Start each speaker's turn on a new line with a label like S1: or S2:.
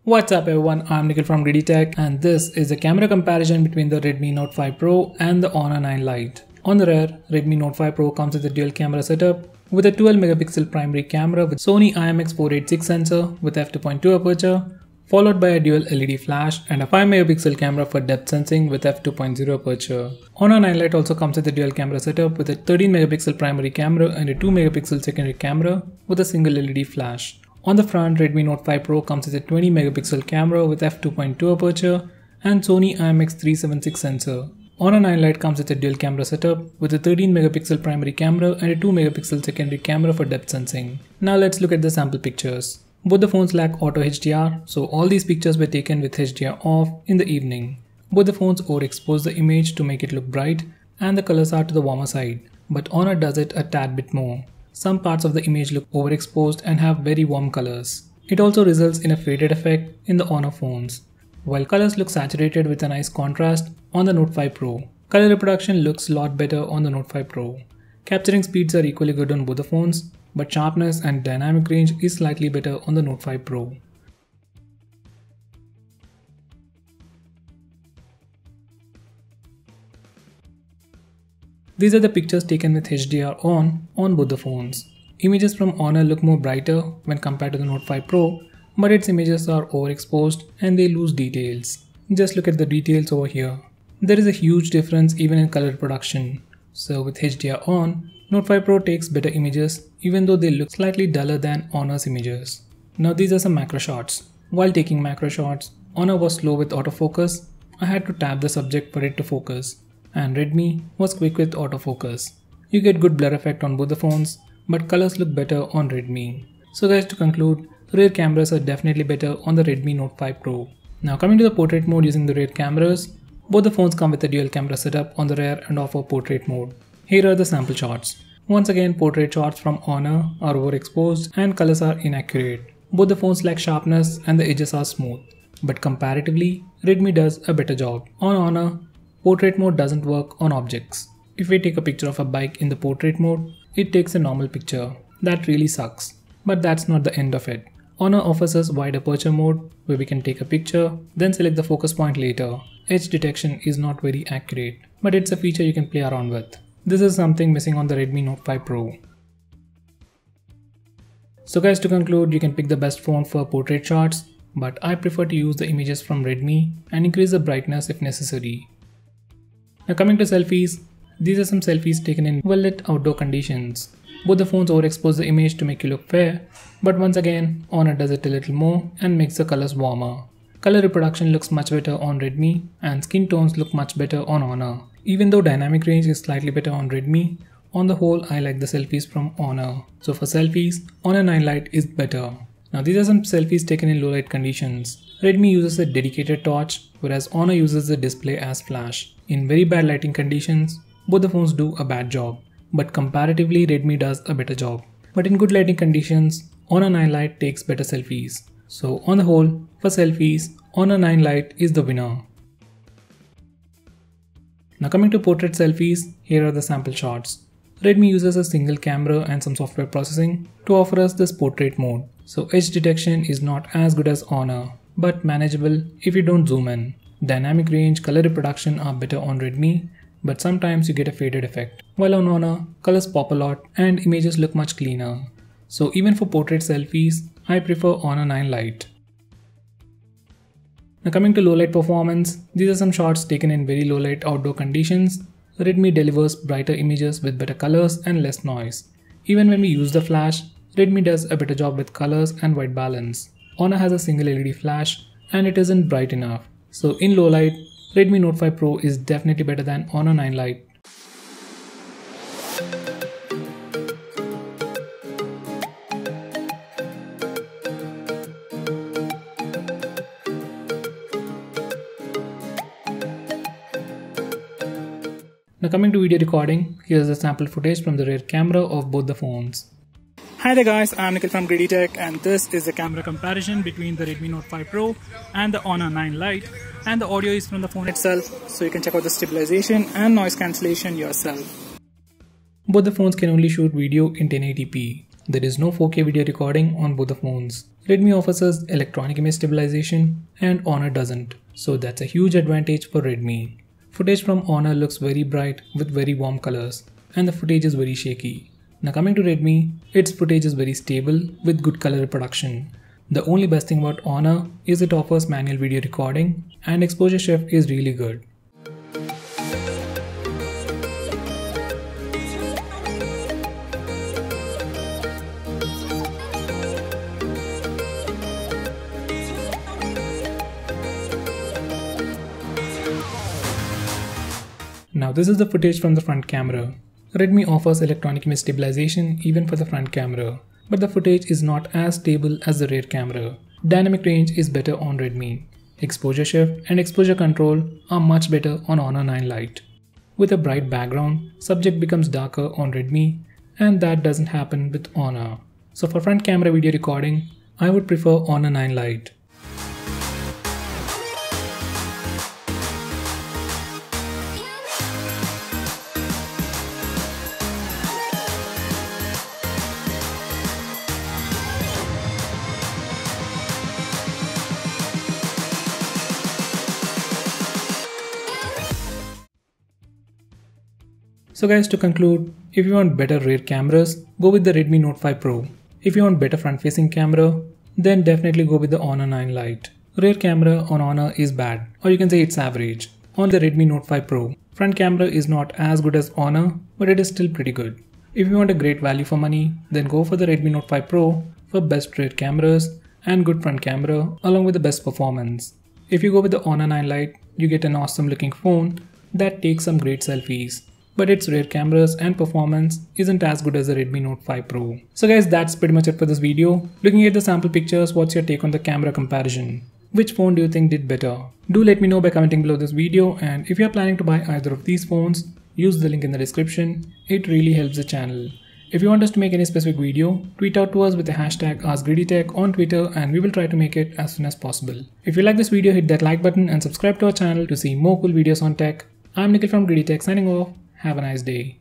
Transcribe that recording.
S1: What's up everyone, I'm Nikhil from GreedyTech and this is a camera comparison between the Redmi Note 5 Pro and the Honor 9 Lite. On the rear, Redmi Note 5 Pro comes with a dual camera setup with a 12 megapixel primary camera with Sony IMX486 sensor with f2.2 aperture, followed by a dual LED flash and a 5 megapixel camera for depth sensing with f2.0 aperture. Honor 9 Lite also comes with a dual camera setup with a 13 megapixel primary camera and a 2 megapixel secondary camera with a single LED flash. On the front, Redmi Note 5 Pro comes with a 20 megapixel camera with f2.2 aperture and Sony IMX376 sensor. Honor 9 Lite comes with a dual camera setup with a 13 megapixel primary camera and a 2 megapixel secondary camera for depth sensing. Now let's look at the sample pictures. Both the phones lack auto HDR, so all these pictures were taken with HDR off in the evening. Both the phones overexpose the image to make it look bright and the colors are to the warmer side, but Honor does it a tad bit more. Some parts of the image look overexposed and have very warm colors. It also results in a faded effect in the Honor phones. While colors look saturated with a nice contrast on the Note 5 Pro, color reproduction looks a lot better on the Note 5 Pro. Capturing speeds are equally good on both the phones, but sharpness and dynamic range is slightly better on the Note 5 Pro. These are the pictures taken with HDR on both the phones. Images from Honor look more brighter when compared to the Note 5 Pro, but its images are overexposed and they lose details. Just look at the details over here. There is a huge difference even in color reproduction. So with HDR on, Note 5 Pro takes better images even though they look slightly duller than Honor's images. Now these are some macro shots. While taking macro shots, Honor was slow with autofocus. I had to tap the subject for it to focus. And Redmi was quick with autofocus. You get good blur effect on both the phones, but colors look better on Redmi. So guys, to conclude, rear cameras are definitely better on the Redmi Note 5 Pro. Now coming to the portrait mode using the rear cameras, both the phones come with a dual camera setup on the rear and offer portrait mode. Here are the sample shots. Once again, portrait shots from Honor are overexposed and colors are inaccurate. Both the phones lack sharpness and the edges are smooth. But comparatively, Redmi does a better job. On Honor, portrait mode doesn't work on objects. If we take a picture of a bike in the portrait mode, it takes a normal picture. That really sucks. But that's not the end of it. Honor offers us wide aperture mode where we can take a picture, then select the focus point later. Edge detection is not very accurate, but it's a feature you can play around with. This is something missing on the Redmi Note 5 Pro. So guys, to conclude, you can pick the best phone for portrait shots, but I prefer to use the images from Redmi and increase the brightness if necessary. Now coming to selfies, these are some selfies taken in well-lit outdoor conditions. Both the phones overexpose the image to make you look fair, but once again, Honor does it a little more and makes the colors warmer. Color reproduction looks much better on Redmi and skin tones look much better on Honor. Even though dynamic range is slightly better on Redmi, on the whole I like the selfies from Honor. So for selfies, Honor 9 Lite is better. Now these are some selfies taken in low light conditions. Redmi uses a dedicated torch, whereas Honor uses the display as flash. In very bad lighting conditions, both the phones do a bad job, but comparatively Redmi does a better job. But in good lighting conditions, Honor 9 Lite takes better selfies. So on the whole, for selfies, Honor 9 Lite is the winner. Now coming to portrait selfies, here are the sample shots. Redmi uses a single camera and some software processing to offer us this portrait mode. So edge detection is not as good as Honor, but manageable if you don't zoom in. Dynamic range, color reproduction are better on Redmi, but sometimes you get a faded effect. While on Honor, colors pop a lot and images look much cleaner. So even for portrait selfies, I prefer Honor 9 Lite. Now coming to low light performance, these are some shots taken in very low light outdoor conditions. Redmi delivers brighter images with better colors and less noise. Even when we use the flash, Redmi does a better job with colors and white balance. Honor has a single LED flash and it isn't bright enough. So in low light, Redmi Note 5 Pro is definitely better than Honor 9 Lite. Now coming to video recording, here's the sample footage from the rear camera of both the phones. Hi there guys, I'm Nikhil from GreedyTech and this is the camera comparison between the Redmi Note 5 Pro and the Honor 9 Lite, and the audio is from the phone itself, so you can check out the stabilization and noise cancellation yourself. Both the phones can only shoot video in 1080p. There is no 4K video recording on both the phones. Redmi offers us electronic image stabilization and Honor doesn't, so that's a huge advantage for Redmi. Footage from Honor looks very bright with very warm colors, and the footage is very shaky. Now coming to Redmi, its footage is very stable with good color reproduction. The only best thing about Honor is it offers manual video recording and exposure shift is really good. Now this is the footage from the front camera. Redmi offers electronic image stabilization even for the front camera, but the footage is not as stable as the rear camera. Dynamic range is better on Redmi. Exposure shift and exposure control are much better on Honor 9 Lite. With a bright background, subject becomes darker on Redmi, and that doesn't happen with Honor. So for front camera video recording, I would prefer Honor 9 Lite. So guys, to conclude, if you want better rear cameras, go with the Redmi Note 5 Pro. If you want better front facing camera, then definitely go with the Honor 9 Lite. Rear camera on Honor is bad, or you can say it's average. On the Redmi Note 5 Pro, front camera is not as good as Honor, but it is still pretty good. If you want a great value for money, then go for the Redmi Note 5 Pro for best rear cameras and good front camera along with the best performance. If you go with the Honor 9 Lite, you get an awesome looking phone that takes some great selfies, but its rear cameras and performance isn't as good as the Redmi Note 5 Pro. So guys, that's pretty much it for this video. Looking at the sample pictures, what's your take on the camera comparison? Which phone do you think did better? Do let me know by commenting below this video, and if you're planning to buy either of these phones, use the link in the description. It really helps the channel. If you want us to make any specific video, tweet out to us with the hashtag AskGreedyTech on Twitter and we will try to make it as soon as possible. If you like this video, hit that like button and subscribe to our channel to see more cool videos on tech. I'm Nikhil from GreedyTech signing off. Have a nice day.